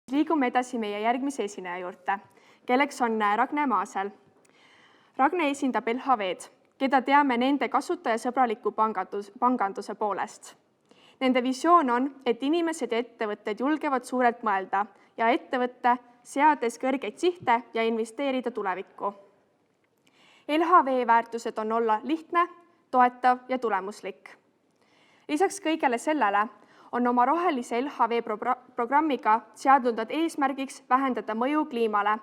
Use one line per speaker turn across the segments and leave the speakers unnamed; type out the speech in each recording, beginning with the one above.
Liigume edasi meie järgmise esineja juurde, kelleks on Ragne Maasel. Ragne esindab LHV-d, keda teame nende kasutajasõbraliku panganduse poolest. Nende visioon on, et inimesed ja ettevõtted julgevad suurelt mõelda ja ettevõtte seades kõrgeid sihte ja investeerida tulevikku. LHV väärtused on olla lihtne, toetav ja tulemuslik. Lisaks kõigele sellele on oma rohelise LHV programmiga seadnud nad eesmärgiks vähendada mõju kliimale,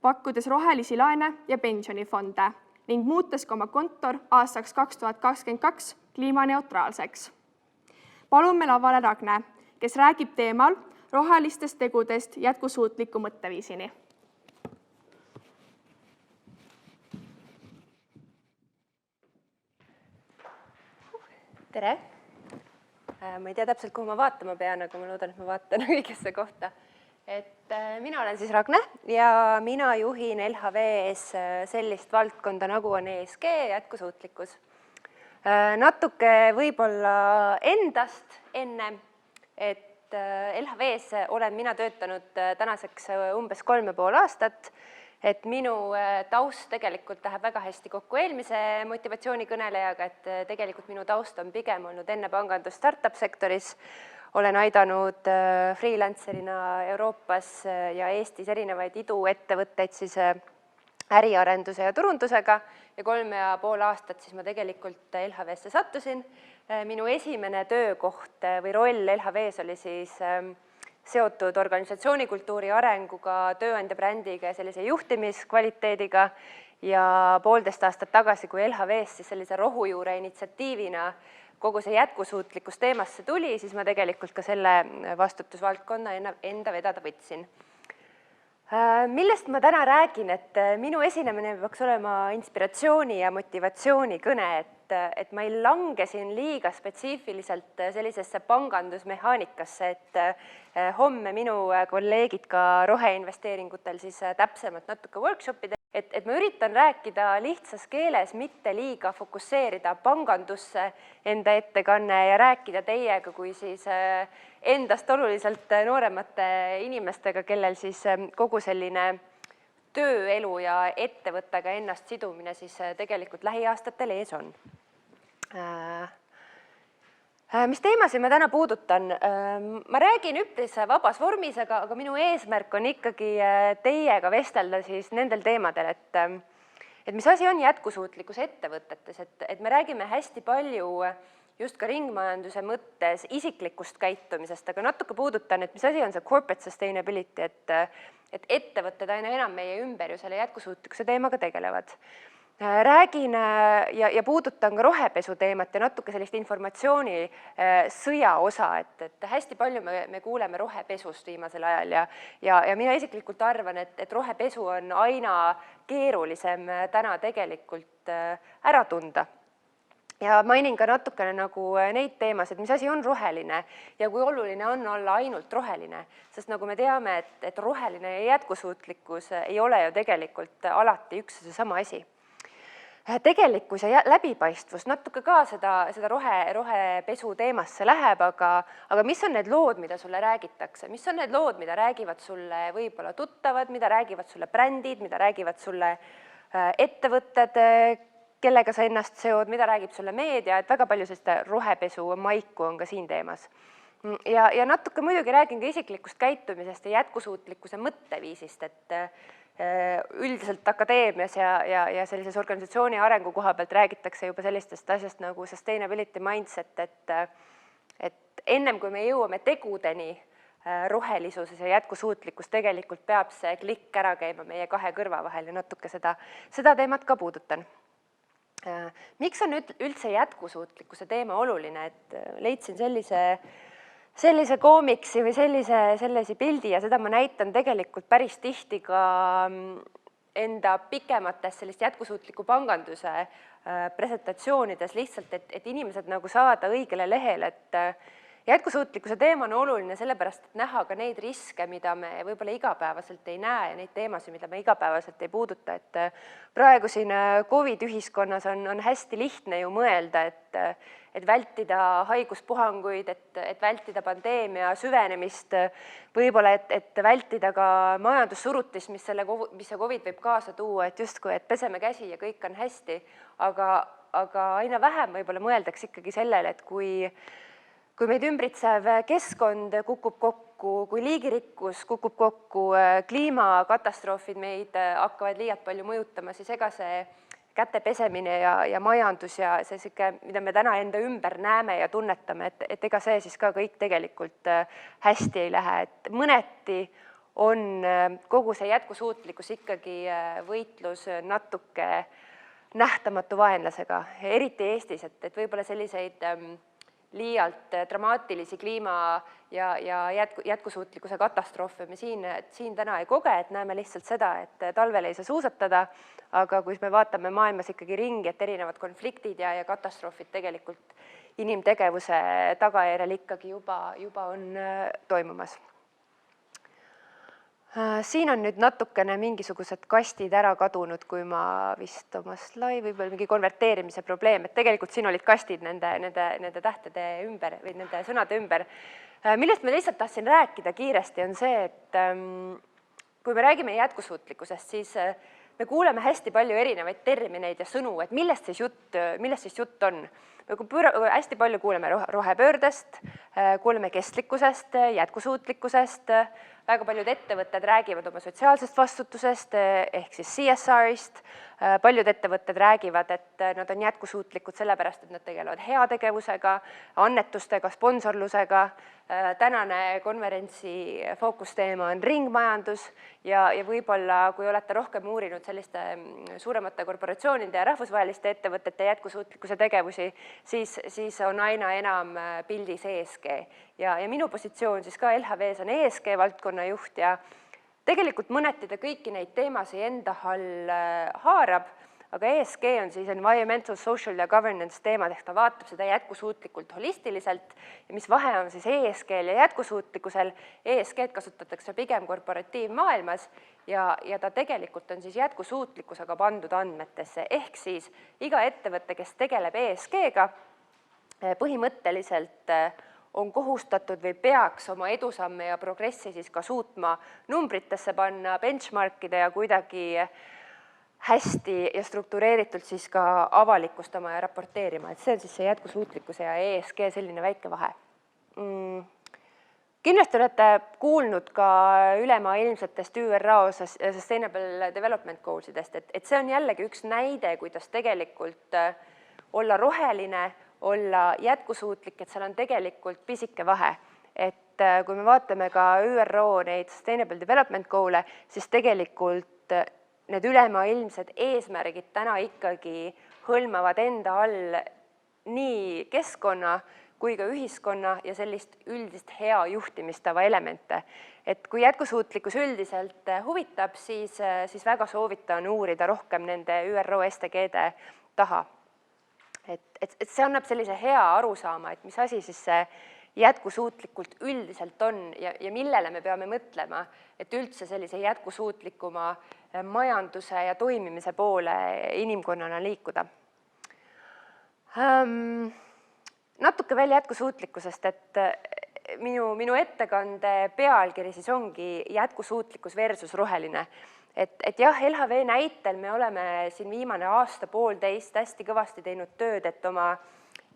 pakkudes rohelisi laene ja pensionifonde ning muutes ka oma kontor aastaks 2022 kliimaneutraalseks. Palume lavale Ragne, kes räägib teemal rohelistest tegudest jätkusuutliku mõtteviisini.
Tere! Ma ei tea täpselt, kuhu ma vaatama pean, aga ma loodan, et ma vaatan õigesse kohta. Mina olen siis Ragne ja mina juhin LHV-s sellist valdkonda, nagu on ESG jätkusuutlikkus. Natuke võib-olla endast enne, et LHV-s olen mina töötanud tänaseks umbes 3,5 aastat, et minu taust tegelikult läheb väga hästi kokku eelmise motivatsioonikõnelejaga, et tegelikult minu taust on pigem olnud enne pangandust startup-sektoris. Olen aidanud freelancerina Euroopas ja Eestis erinevaid iduettevõtteid siis äriarenduse ja turundusega ja 3,5 aastat siis ma tegelikult LHV-sse sattusin. Minu esimene töökoht või roll LHV-s oli siis seotud organisatsioonikultuuri arenguga, tööandja brändiga ja sellise juhtimiskvaliteediga ja 1,5 aastat tagasi, kui LHV-s siis sellise rohujuure initsiatiivina kogu see jätkusuutlikkus teemasse tuli, siis ma tegelikult ka selle vastutusvaldkonna enda vedada võtsin. Millest ma täna räägin, et minu esinemine peaks olema inspiratsiooni ja motivatsiooni kõne, et ma ei lange siin liiga spetsiifiliselt sellisesse pangandusmehaanikasse, et homme minu kolleegid ka roheinvesteeringutel siis täpsemalt natuke workshopide, et ma üritan rääkida lihtsas keeles, mitte liiga fokusseerida pangandusse enda ettekanne ja rääkida teiega kui siis endast oluliselt nooremate inimestega, kellel siis kogu selline tööelu ja ettevõttega ennast sidumine siis tegelikult lähiaastatel ees on. Mis teemasid ma täna puudutan? Ma räägin üpris vabas vormis, aga minu eesmärk on ikkagi teiega vestelda siis nendel teemadel, et mis asi on jätkusuutlikkus ettevõtetes, et me räägime hästi palju just ka ringmajanduse mõttes isiklikust käitumisest, aga natuke puudutan, et mis asi on see corporate sustainability, et ettevõtted aina enam meie ümber ju selle jätkusuutlikkuse teemaga tegelevad. Räägin ja puudutan ka rohepesu teemat ja natuke sellist informatsiooni sõja osa, et hästi palju me kuuleme rohepesust viimasel ajal ja mina isiklikult arvan, et rohepesu on aina keerulisem täna tegelikult ära tunda. Ja mainin ka natukene nagu neid teemasid, mis asi on roheline ja kui oluline on olla ainult roheline, sest nagu me teame, et roheline ja jätkusuutlikkus ei ole ju tegelikult alati üks ja seesama asi. Tegelikkus ja läbipaistvus natuke ka seda rohepesu teemasse läheb, aga mis on need lood, mida sulle räägitakse? Mis on need lood, mida räägivad sulle võib-olla tuttavad, mida räägivad sulle brändid, mida räägivad sulle ettevõtted, kellega sa ennast seod, mida räägib sulle meedia, et väga palju sellist rohepesu maiku on ka siin teemas. Ja natuke muidugi räägin ka isiklikust käitumisest ja jätkusuutlikkuse mõtteviisist, et üldiselt akadeemias ja sellises organisatsiooni arengu koha pealt räägitakse juba sellistest asjast nagu sustainability mindset, et ennem kui me jõuame tegudeni rohelisuses ja jätkusuutlikkus, tegelikult peab see klikk ära käima meie kahe kõrva vahel ja natuke seda teemat ka puudutan. Miks on üldse jätkusuutlikkuse teema oluline, et leidsin sellise koomiksi või sellise pildi ja seda ma näitan tegelikult päris tihti ka enda pikemates sellist jätkusuutliku panganduse presentatsioonides lihtsalt, et inimesed nagu saada õigele lehele, jätkusuutlikkuse teema on oluline sellepärast, et näha ka neid riske, mida me võib-olla igapäevaselt ei näe ja neid teemasid, mida me igapäevaselt ei puuduta, et praegu siin COVID-ühiskonnas on hästi lihtne ju mõelda, et vältida haiguspuhanguid, et vältida pandeemia süvenemist, võib-olla, et vältida ka majandussurutist, mis see COVID võib kaasa tuua, et justkui, et peseme käsi ja kõik on hästi, aga aina vähem võib-olla mõeldakse ikkagi sellele, et kui meid ümbritsev keskkond kukub kokku, kui liigirikkus kukub kokku, kliimakatastroofid meid hakkavad liialt palju mõjutama, siis ega see käte pesemine ja majandus ja see sihuke, mida me täna enda ümber näeme ja tunnetame, et ega see siis ka kõik tegelikult hästi ei lähe, et mõneti on kogu see jätkusuutlikkus ikkagi võitlus natuke nähtamatu vaenlasega, eriti Eestis, et võib-olla selliseid liialt dramaatilisi kliima ja jätkusuutlikkuse katastroofe me siin täna ei koge, et näeme lihtsalt seda, et talvel ei saa suusatada, aga kui me vaatame maailmas ikkagi ringi, et erinevad konfliktid ja katastroofid tegelikult inimtegevuse tagajärjel ikkagi juba on toimumas. Siin on nüüd natukene mingisugused kastid ära kadunud, kui ma vist oma võib-olla mingi konverteerimise probleem, et tegelikult siin olid kastid nende tähtede ümber või nende sõnade ümber. Millest ma lihtsalt tahtsin rääkida kiiresti on see, et kui me räägime jätkusuutlikkusest, siis me kuuleme hästi palju erinevaid termineid ja sõnu, et millest siis jutt on. Hästi palju kuuleme rohepöördest, kuuleme kestlikkusest, jätkusuutlikkusest, väga paljud ettevõtted räägivad oma sotsiaalsest vastutusest ehk siis CSR-ist, paljud ettevõtted räägivad, et nad on jätkusuutlikud sellepärast, et nad tegelevad heategevusega, annetustega, sponsorlusega. Tänane konverentsi fookusteema on ringmajandus ja võib-olla, kui olete rohkem uurinud selliste suuremate korporatsioonide ja rahvusvaheliste ettevõtete jätkusuutlikkuse tegevusi, siis on aina enam pildis ESG. Ja minu positsioon siis ka LHV-s on ESG valdkonna juht ja tegelikult mõneti ta kõiki neid teemasid enda all haarab, aga ESG on siis environmental, social ja governance teemad, ehk ta vaatab seda jätkusuutlikult holistiliselt ja mis vahe on siis ESG-l ja jätkusuutlikkusel. ESG-d kasutatakse pigem korporatiivmaailmas ja ta tegelikult on siis jätkusuutlikkusega pandud andmetesse, ehk siis iga ettevõte, kes tegeleb ESG-ga, põhimõtteliselt on kohustatud või peaks oma edusamme ja progressi siis ka suutma numbritesse panna, benchmarkida ja kuidagi hästi ja struktureeritult siis ka avalikustama ja raporteerima, et see on siis see jätkusuutlikkuse ja ESG selline väike vahe. Kindlasti olete kuulnud ka ülemaailmsetest ÜRO Sustainable Development Goalsidest, et see on jällegi üks näide, kuidas tegelikult olla roheline, olla jätkusuutlik, et seal on tegelikult pisike vahe. Et kui me vaatame ka ÜRO neid Sustainable Development Goal'e, siis tegelikult need ülemaailmsed eesmärgid täna ikkagi hõlmavad enda all nii keskkonna kui ka ühiskonna ja sellist üldist hea juhtimistava elemente. Et kui jätkusuutlikkus üldiselt huvitab, siis väga soovitan uurida rohkem nende ÜRO SDG-de taha. Et see annab sellise hea arusaama, et mis asi siis see jätkusuutlikult üldiselt on ja millele me peame mõtlema, et üldse sellise jätkusuutlikuma majanduse ja toimimise poole inimkonnana liikuda. Natuke veel jätkusuutlikkusest, et minu ettekande pealkiri siis ongi jätkusuutlikkus versus roheline. Et jah, LHV näitel me oleme siin viimane aasta-poolteist hästi kõvasti teinud tööd, et oma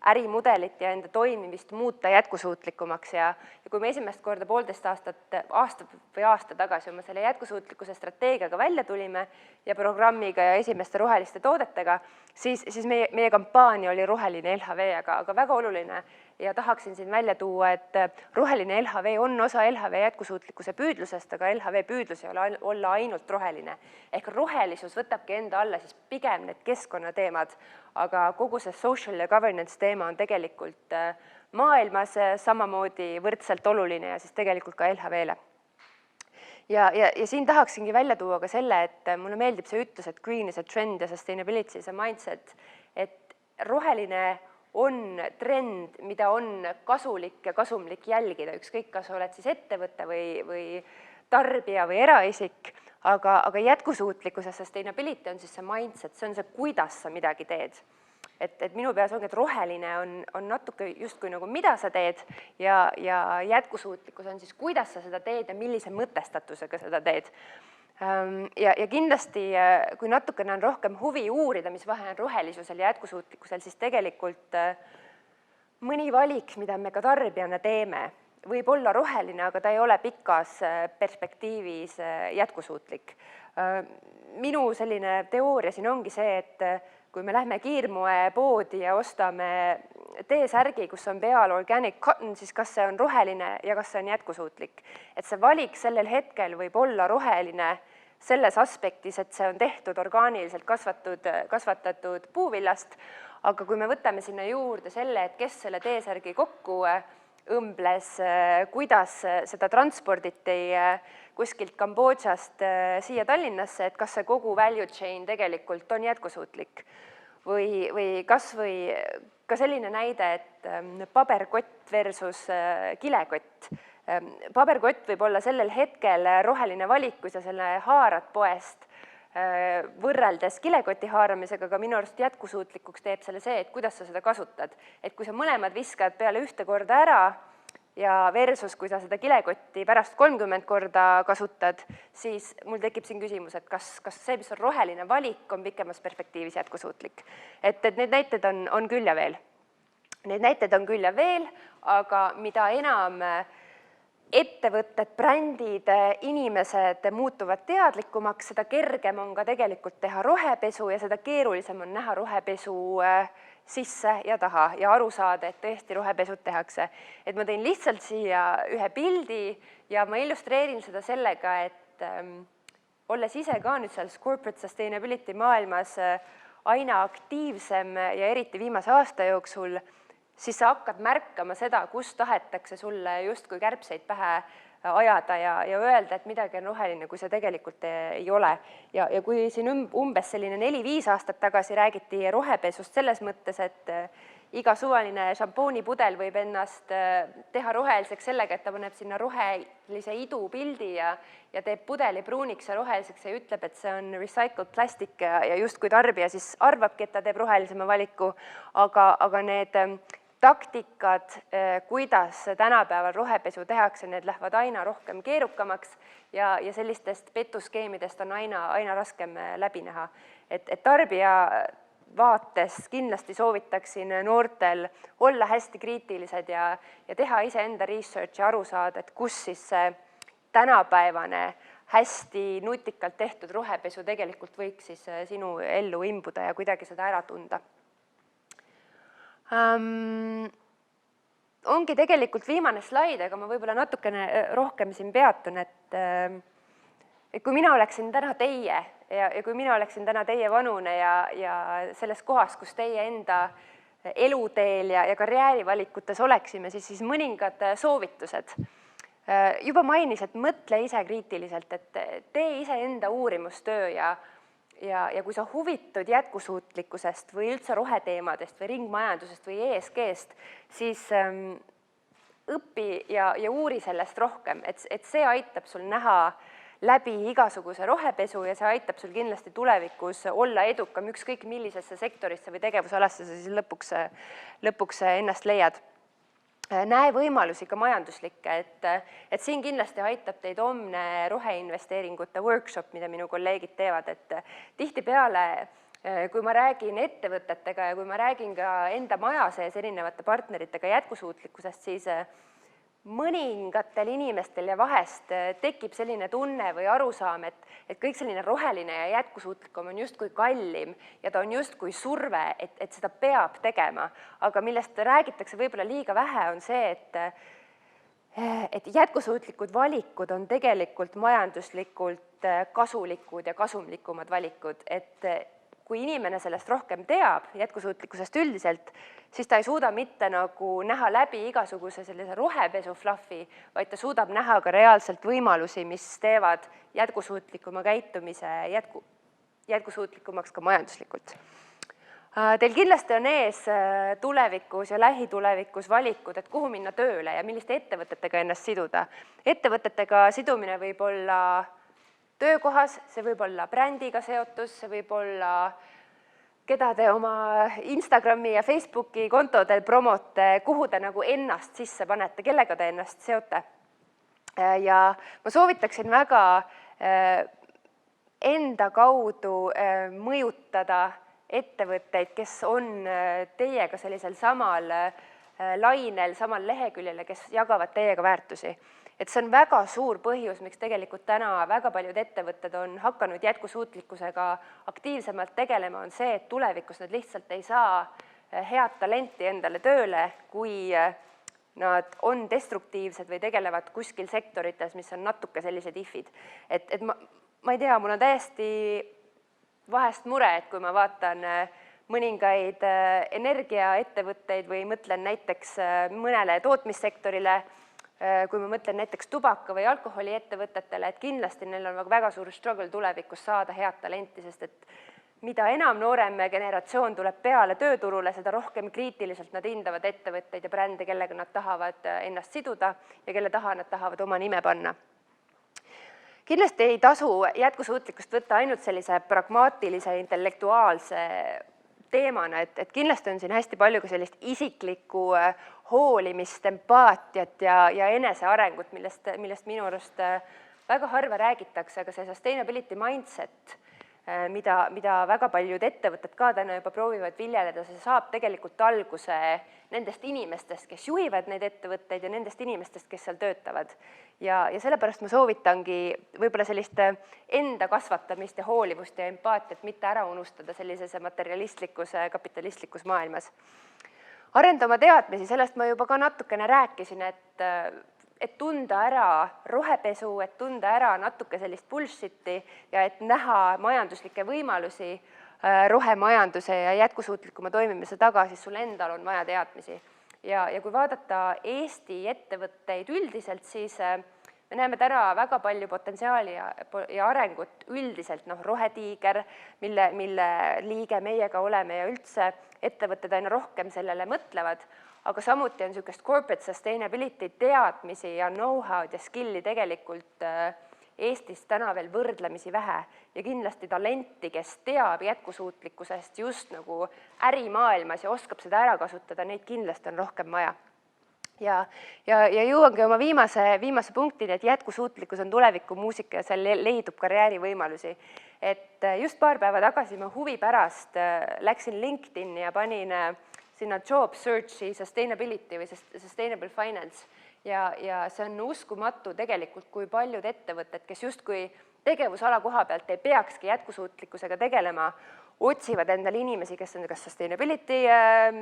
ärimudelit ja enda toimimist muuta jätkusuutlikumaks ja kui me esimest korda poolteist aasta tagasi oma selle jätkusuutlikkuse strateegiaga välja tulime ja programmiga ja esimeste roheliste toodetega, siis meie kampaania oli roheline LHV, aga väga oluline ja tahaksin siin välja tuua, et roheline LHV on osa LHV jätkusuutlikkuse püüdlusest, aga LHV püüdlus ei ole olla ainult roheline. Ehk rohelisus võtabki enda alla siis pigem need keskkonnateemad, aga kogu see social ja governance teema on tegelikult maailmas samamoodi võrdselt oluline ja siis tegelikult ka LHV-le. Ja siin tahaksingi välja tuua ka selle, et mulle meeldib see ütlus, et green is a trend ja sustainability is a mindset, et roheline on trend, mida on kasulik ja kasumlik jälgida, ükskõik, kas oled siis ettevõte või tarbija või eraisik, aga jätkusuutlikkuse sustainability on siis see mindset, see on see, kuidas sa midagi teed. Et minu peas ongi, et roheline on natuke justkui nagu mida sa teed ja jätkusuutlikkus on siis, kuidas sa seda teed ja millise mõtestatusega seda teed. Ja kindlasti, kui natukene on rohkem huvi uurida, mis vahe on rohelisusel ja jätkusuutlikkusel, siis tegelikult mõni valik, mida me ka tarbijana teeme, võib olla roheline, aga ta ei ole pikas perspektiivis jätkusuutlik. Minu selline teooria siin ongi see, et kui me lähme kiirmoepoodi ja ostame T-särgi, kus on peal organic cotton, siis kas see on roheline ja kas see on jätkusuutlik. Et see valik sellel hetkel võib olla roheline selles aspektis, et see on tehtud orgaaniliselt kasvatatud puuvillast, aga kui me võtame sinna juurde selle, et kes selle T-särgi kokku õmbles, kuidas seda transporditi kuskilt Kambodžast siia Tallinnasse, et kas see kogu value chain tegelikult on jätkusuutlik. Või kas või ka selline näide, et paberkott versus kilekott. Paberkott võib olla sellel hetkel roheline valik, kui sa selle haarad poest võrreldes kilekoti haaramisega, aga minu arust jätkusuutlikuks teeb selle see, et kuidas sa seda kasutad. Et kui sa mõlemad viskad peale ühte korda ära ja versus, kui sa seda kilekotti pärast 30 korda kasutad, siis mul tekib siin küsimus, et kas see, mis on roheline valik, on pikemas perspektiivis jätkusuutlik. Et need näited on küll ja veel. Need näited on küll ja veel, aga mida enam ettevõtted, brändid, inimesed muutuvad teadlikumaks, seda kergem on ka tegelikult teha rohepesu ja seda keerulisem on näha rohepesu sisse ja taha ja aru saada, et tõesti rohepesud tehakse. Et ma tõin lihtsalt siia ühe pildi ja ma illustreerin seda sellega, et olles ise ka nüüd seal corporate sustainability maailmas aina aktiivsem ja eriti viimase aasta jooksul, siis sa hakkad märkama seda, kus tahetakse sulle justkui kärbseid pähe ajada ja öelda, et midagi on roheline, kui see tegelikult ei ole. Ja kui siin umbes selline 4-5 aastat tagasi räägiti rohepesust selles mõttes, et iga suvaline šampoonipudel võib ennast teha roheliseks sellega, et ta paneb sinna rohelise idu pildi ja teeb pudeli pruuniks ja roheliseks ja ütleb, et see on recycled plastic ja justkui tarbija siis arvabki, et ta teeb rohelisema valiku, aga need taktikad, kuidas tänapäeval rohepesu tehakse, need lähevad aina rohkem keerukamaks ja sellistest petuskeemidest on aina raskem läbi näha. Et tarbija vaates kindlasti soovitaksin noortel olla hästi kriitilised ja teha iseenda research ja aru saada, et kus siis see tänapäevane hästi nutikalt tehtud rohepesu tegelikult võiks siis sinu ellu imbuda ja kuidagi seda ära tunda. Ongi tegelikult viimane slaid, aga ma võib-olla natukene rohkem siin peatun, et kui mina oleksin täna teie ja kui mina oleksin täna teie vanune ja selles kohas, kus teie enda eluteel ja karjäärivalikutes oleksime, siis mõningad soovitused. Juba mainis, et mõtle ise kriitiliselt, et tee ise enda uurimustöö ja kui sa huvitud jätkusuutlikkusest või üldse roheteemadest või ringmajandusest või ESG-st, siis õpi ja uuri sellest rohkem, et see aitab sul näha läbi igasuguse rohepesu ja see aitab sul kindlasti tulevikus olla edukam ükskõik millisesse sektorisse või tegevusalasse sa siis lõpuks ennast leiad. Näe võimalusi ka majanduslikke, et siin kindlasti aitab teid homne roheinvesteeringute workshop, mida minu kolleegid teevad, et tihtipeale, kui ma räägin ettevõtetega ja kui ma räägin ka enda maja sees erinevate partneritega jätkusuutlikkusest, siis mõningatel inimestel ja vahest tekib selline tunne või arusaam, et kõik selline roheline ja jätkusuutlikum on justkui kallim ja ta on justkui surve, et seda peab tegema. Aga millest räägitakse võib-olla liiga vähe on see, et jätkusuutlikud valikud on tegelikult majanduslikult kasulikud ja kasumlikumad valikud, et kui inimene sellest rohkem teab, jätkusuutlikkusest üldiselt, siis ta ei suuda mitte nagu näha läbi igasuguse sellise rohepesu fluffi, vaid ta suudab näha ka reaalselt võimalusi, mis teevad jätkusuutlikuma käitumise jätkusuutlikumaks ka majanduslikult. Teil kindlasti on ees tulevikus ja lähitulevikus valikud, et kuhu minna tööle ja milliste ettevõtetega ennast siduda. Ettevõtetega sidumine võib olla töökohas, see võib olla brändiga seotus, see võib olla, keda te oma Instagrami ja Facebooki kontodel promote, kuhu te nagu ennast sisse panete, kellega te ennast seote. Ja ma soovitaksin väga enda kaudu mõjutada ettevõtteid, kes on teiega sellisel samal lainel, samal leheküljel, kes jagavad teiega väärtusi. Et see on väga suur põhjus, miks tegelikult täna väga paljud ettevõtted on hakanud jätkusuutlikkusega aktiivsemalt tegelema, on see, et tulevikus nad lihtsalt ei saa head talenti endale tööle, kui nad on destruktiivsed või tegelevad kuskil sektorites, mis on natuke sellised ifid. Et ma ei tea, mul on täiesti vahest mure, et kui ma vaatan mõningaid energiaettevõtteid või mõtlen näiteks mõnele tootmissektorile, kui ma mõtlen näiteks tubaka- või alkoholiettevõtetele, et kindlasti neil on väga suur struggle tulevikus saada head talenti, sest et mida enam noorem generatsioon tuleb peale tööturule, seda rohkem kriitiliselt nad hindavad ettevõtteid ja brände, kellega nad tahavad ennast siduda ja kelle taha nad tahavad oma nime panna. Kindlasti ei tasu jätkusuutlikkust võtta ainult sellise pragmaatilise, intellektuaalse teemana, et kindlasti on siin hästi palju ka sellist isiklikku hoolimist, empaatiat ja enesearengut, millest minu arust väga harva räägitakse, aga see sustainability mindset, mida väga paljud ettevõtted ka täna juba proovivad viljeleda, see saab tegelikult alguse nendest inimestest, kes juhivad neid ettevõtteid ja nendest inimestest, kes seal töötavad. Ja sellepärast ma soovitangi võib-olla sellist enda kasvatamist ja hoolivust ja empaatiat mitte ära unustada sellises materialistlikus, kapitalistlikus maailmas. Arenda oma teadmisi, sellest ma juba ka natukene rääkisin, et tunda ära rohepesu, et tunda ära natuke sellist bullshiti ja et näha majanduslikke võimalusi rohemajanduse ja jätkusuutlikuma toimimise taga, siis sul endal on vaja teadmisi. Ja kui vaadata Eesti ettevõtteid üldiselt, siis me näeme täna väga palju potentsiaali ja arengut üldiselt, rohetiiger, mille liige meiega oleme ja üldse ettevõtted aina rohkem sellele mõtlevad, aga samuti on niisugust corporate sustainability teadmisi ja know-how'd ja skill'i tegelikult Eestis täna veel võrdlemisi vähe ja kindlasti talenti, kes teab jätkusuutlikkusest just nagu ärimaailmas ja oskab seda ära kasutada, neid kindlasti on rohkem vaja. Ja jõuangi oma viimase punktini, et jätkusuutlikkus on tulevikumuusika ja seal leidub karjäärivõimalusi. Et just paar päeva tagasi ma huvi pärast läksin LinkedIni ja panin sinna job search'i sustainability või sustainable finance ja see on uskumatu tegelikult, kui paljud ettevõtted, kes justkui tegevusala koha pealt ei peakski jätkusuutlikkusega tegelema, otsivad endale inimesi, kes on kas sustainability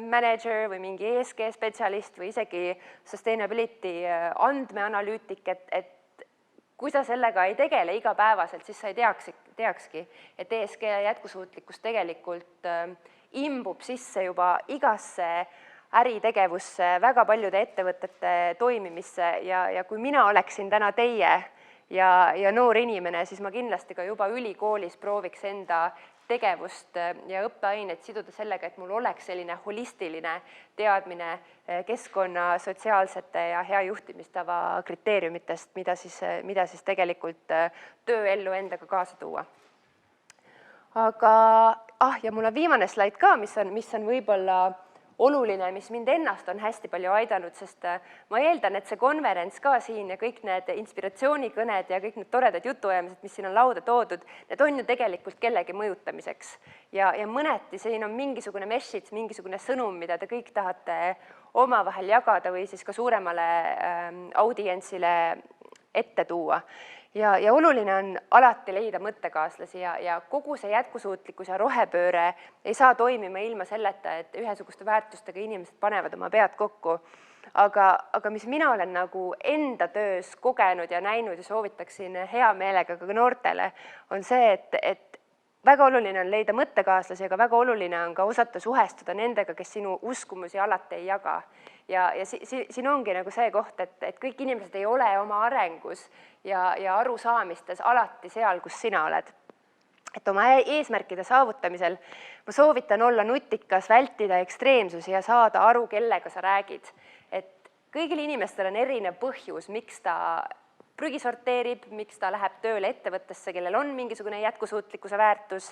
manager või mingi ESG spetsialist või isegi sustainability andmeanalüütik, et kui sa sellega ei tegele igapäevaselt, siis sa ei teakski, et ESG jätkusuutlikkus tegelikult imbub sisse juba igasse äritegevusse, väga paljude ettevõtete toimimisse ja kui mina oleksin täna teie ja noor inimene, siis ma kindlasti ka juba ülikoolis prooviks enda tegevust ja õppeainet siduda sellega, et mul oleks selline holistiline teadmine keskkonna, sotsiaalsete ja hea juhtimistava kriteeriumitest, mida siis tegelikult tööellu endaga kaasa tuua. Aga, ja mul on viimane slaid ka, mis on võib-olla oluline, mis mind ennast on hästi palju aidanud, sest ma eeldan, et see konverents ka siin ja kõik need inspiratsioonikõned ja kõik need toredad jutuajamised, mis siin on lauda toodud, need on ju tegelikult kellegi mõjutamiseks. Ja mõneti siin on mingisugune message, mingisugune sõnum, mida te kõik tahate omavahel jagada või siis ka suuremale audientsile ette tuua. Ja oluline on alati leida mõttekaaslasi ja kogu see jätkusuutlikkus ja rohepööre ei saa toimima ilma selleta, et ühesuguste väärtustega inimesed panevad oma pead kokku. Aga mis mina olen nagu enda töös kogenud ja näinud ja soovitaksin hea meelega ka noortele, on see, et väga oluline on leida mõttekaaslasi, aga väga oluline on ka osata suhestuda nendega, kes sinu uskumusi alati ei jaga. Ja siin ongi nagu see koht, et kõik inimesed ei ole oma arengus ja arusaamistes alati seal, kus sina oled. et oma eesmärkide saavutamisel ma soovitan olla nutikas, vältida ekstreemsusi ja saada aru, kellega sa räägid. Et kõigil inimestel on erinev põhjus, miks ta prügi sorteerib, miks ta läheb tööle ettevõttesse, kellel on mingisugune jätkusuutlikkuse väärtus,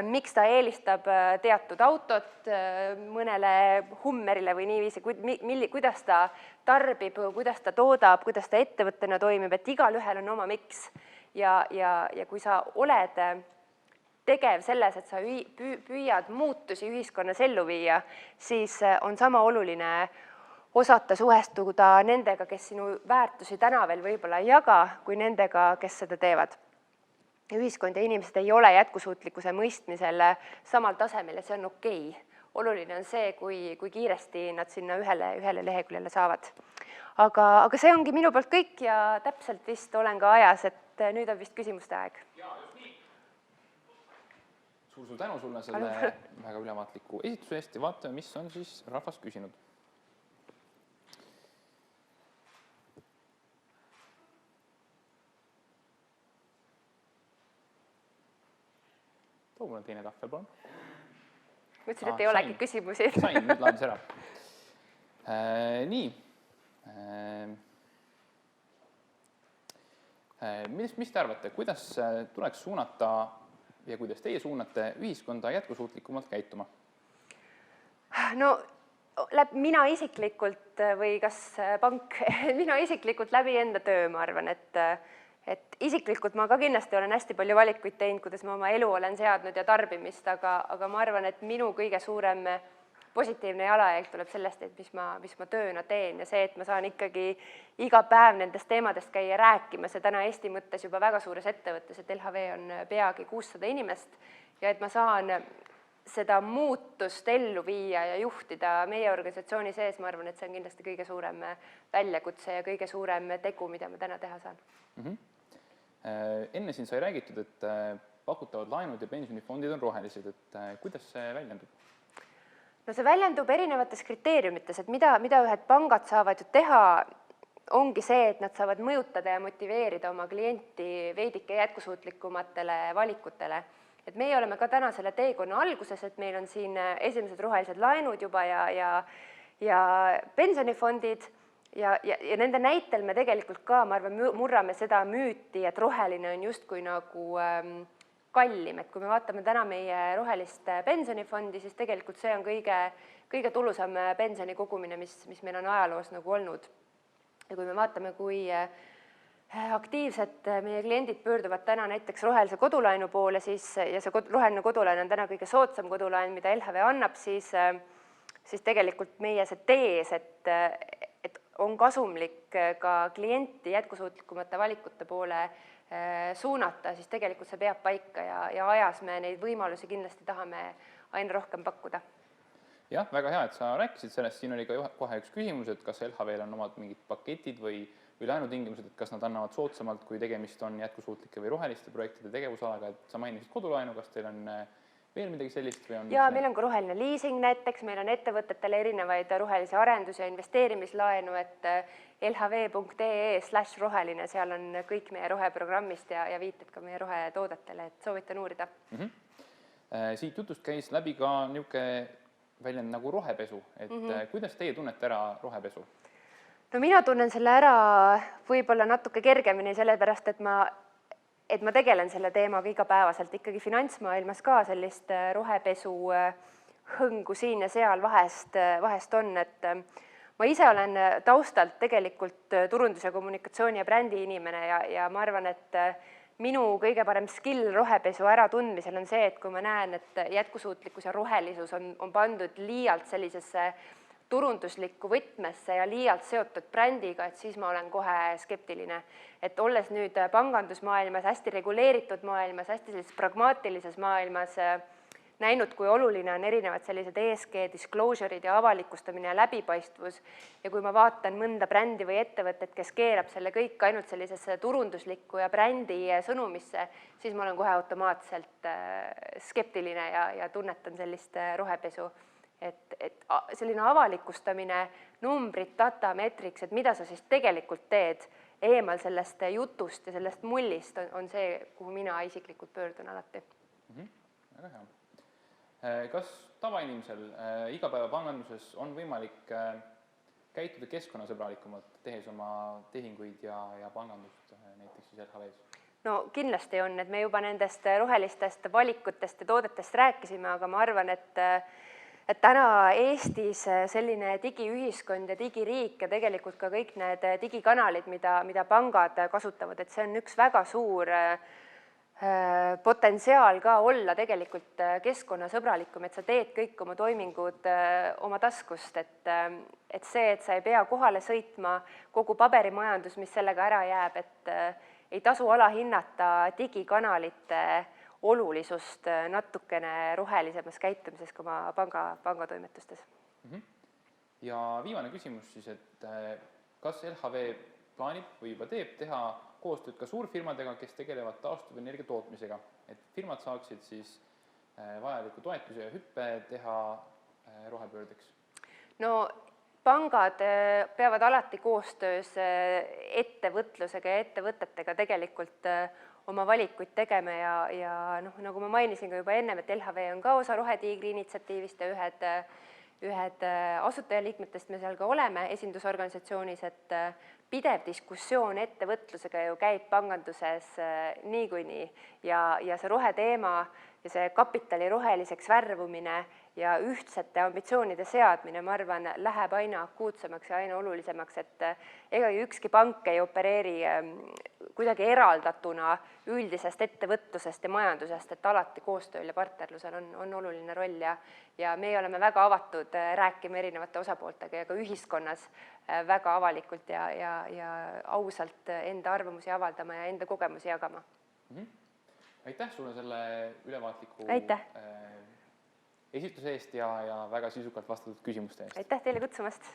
miks ta eelistab teatud autot mõnele Hummerile või niiviisi, kuidas ta tarbib, kuidas ta toodab, kuidas ta ettevõttena toimib, et igalühel on oma miks. Ja kui sa oled tegev selles, et sa püüad muutusi ühiskonnas ellu viia, siis on sama oluline osata suhestuda nendega, kes sinu väärtusi täna veel võib-olla ei jaga, kui nendega, kes seda teevad. Ühiskond ja inimesed ei ole jätkusuutlikkuse mõistmisel samal tasemel ja see on okei. Oluline on see, kui kiiresti nad sinna ühele leheküljele saavad. Aga see ongi minu poolt kõik ja täpselt vist olen ka ajas, et nüüd on vist küsimuste aeg.
Suur tänu sulle selle väga ülevaatliku esituse eest ja vaatame, mis on siis rahvas küsinud. Too mulle teine tahvel, palun.
Mõtlesin, et ei olegi küsimusi.
Sain, nüüd laadis ära. Nii. Mis te arvate, kuidas tuleks suunata ja kuidas teie suunate ühiskonda jätkusuutlikumalt käituma?
No mina isiklikult või kas pank, mina isiklikult läbi enda töö, ma arvan, et isiklikult ma ka kindlasti olen hästi palju valikuid teinud, kuidas ma oma elu olen seadnud ja tarbimist, aga ma arvan, et minu kõige suurem positiivne jalajälg tuleb sellest, et mis ma tööna teen ja see, et ma saan ikkagi iga päev nendest teemadest käia rääkimas ja täna Eesti mõttes juba väga suures ettevõttes, et LHV on peagi 600 inimest ja et ma saan seda muutust ellu viia ja juhtida meie organisatsiooni sees, ma arvan, et see on kindlasti kõige suurem väljakutse ja kõige suurem tegu, mida ma täna teha saan.
Enne siin sai räägitud, et pakutavad laenud ja pensionifondid on rohelised, et kuidas see väljendub?
No see väljendub erinevates kriteeriumites, et mida ühed pangad saavad ju teha, ongi see, et nad saavad mõjutada ja motiveerida oma klienti veidike jätkusuutlikumatele valikutele. Et meie oleme ka täna selle teekonna alguses, et meil on siin esimesed rohelised laenud juba ja pensionifondid ja nende näitel me tegelikult ka, ma arvan, murrame seda müüti, et roheline on justkui nagu kallim, et kui me vaatame täna meie rohelist pensionifondi, siis tegelikult see on kõige tulusam pensioni kogumine, mis meil on ajaloos nagu olnud. Ja kui me vaatame, kui aktiivselt meie kliendid pöörduvad täna näiteks rohelise kodulaenu poole, ja see roheline kodulaen on täna kõige soodsam kodulaen, mida LHV annab, siis tegelikult meie see tees, et on kasumlik ka klienti jätkusuutlikumate valikute poole suunata, siis tegelikult see peab paika ja ajas me neid võimalusi kindlasti tahame aina rohkem pakkuda.
Jah, väga hea, et sa rääkisid sellest. Siin oli ka kohe üks küsimus, et kas LHV-l on omad mingid paketid või laenutingimused, et kas nad annavad soodsamalt, kui tegemist on jätkusuutlike või roheliste projektide tegevusalaga, et sa mainisid kodulaenu, kas teil on veel midagi sellist?
Jaa, meil on ka roheline liising näiteks, meil on ettevõtetele erinevaid rohelisi arendus- ja investeerimislaenu, et lhv.ee/roheline, seal on kõik meie roheprogrammist ja viited ka meie rohetoodetele, et soovitan uurida.
Siit jutust käis läbi ka niisugune väljend nagu rohepesu, et kuidas teie tunnete ära rohepesu?
No mina tunnen selle ära võib-olla natuke kergemini, sellepärast, et ma tegelen selle teemaga igapäevaselt ikkagi finantsmaailmas ka sellist rohepesu hõngu siin ja seal vahest on, et ma ise olen taustalt tegelikult turundus- ja kommunikatsiooni ja brändi inimene ja ma arvan, et minu kõige parem skill rohepesu äratundmisel on see, et kui ma näen, et jätkusuutlikkus ja rohelisus on pandud liialt sellisesse turunduslikku võtmesse ja liialt seotud brändiga, et siis ma olen kohe skeptiline. Et olles nüüd pangandusmaailmas, hästi reguleeritud maailmas, hästi sellises pragmaatilises maailmas näinud, kui oluline on erinevad sellised ESG disclosure'id ja avalikustamine ja läbipaistvus. Ja kui ma vaatan mõnda brändi või ettevõtet, kes keerab selle kõik ainult sellisesse turunduslikku ja brändi sõnumisse, siis ma olen kohe automaatselt skeptiline ja tunnetan sellist rohepesu. Et selline avalikustamine, numbrid, data, metriks, et mida sa siis tegelikult teed, eemal sellest jutust ja sellest mullist on see, kuhu mina isiklikult pöördun alati.
Väga hea. Kas tavainimesel igapäevapanganduses on võimalik käituda keskkonnasõbralikumalt, tehes oma tehinguid ja pangandust näiteks siis LHV-s?
No kindlasti on, et me juba nendest rohelistest valikutest ja toodetest rääkisime, aga ma arvan, et täna Eestis selline digiühiskond ja digiriik ja tegelikult ka kõik need digikanalid, mida pangad kasutavad, et see on üks väga suur potentsiaal ka olla tegelikult keskkonnasõbralikum, et sa teed kõik oma toimingud oma taskust, et see, et sa ei pea kohale sõitma, kogu paberimajandus, mis sellega ära jääb, et ei tasu alahinnata digikanalite olulisust natukene rohelisemas käitumises ka oma pangatoimetustes.
Ja viimane küsimus siis, et kas LHV plaanib või juba teeb teha koostööd ka suurfirmadega, kes tegelevad taastuvenergia tootmisega, et firmad saaksid siis vajaliku toetuse ja hüppe teha rohepöördeks?
No pangad peavad alati koostöös ettevõtlusega ja ettevõtetega tegelikult oma valikuid tegema ja nagu ma mainisin ka juba ennem, et LHV on ka osa Rohetiigri initsiatiivist ja ühed asutajaliikmetest me seal ka oleme esindusorganisatsioonis, et pidev diskussioon ettevõtlusega ju käib panganduses niikuinii ja see roheteema ja see kapitali roheliseks värvumine ja ühtsete ambitsioonide seadmine, ma arvan, läheb aina akuutsemaks ja aina olulisemaks, et ega ükski pank ei opereeri kuidagi eraldatuna üldisest ettevõtlusest ja majandusest, et alati koostööl ja partnerlusel on oluline roll ja meie oleme väga avatud rääkima erinevate osapooltega ja ka ühiskonnas väga avalikult ja ausalt enda arvamusi avaldama ja enda kogemusi jagama.
Aitäh sulle selle ülevaatliku
Aitäh!
esitluse eest ja väga sisukalt vastatud küsimuste eest.
Aitäh teile kutsumast!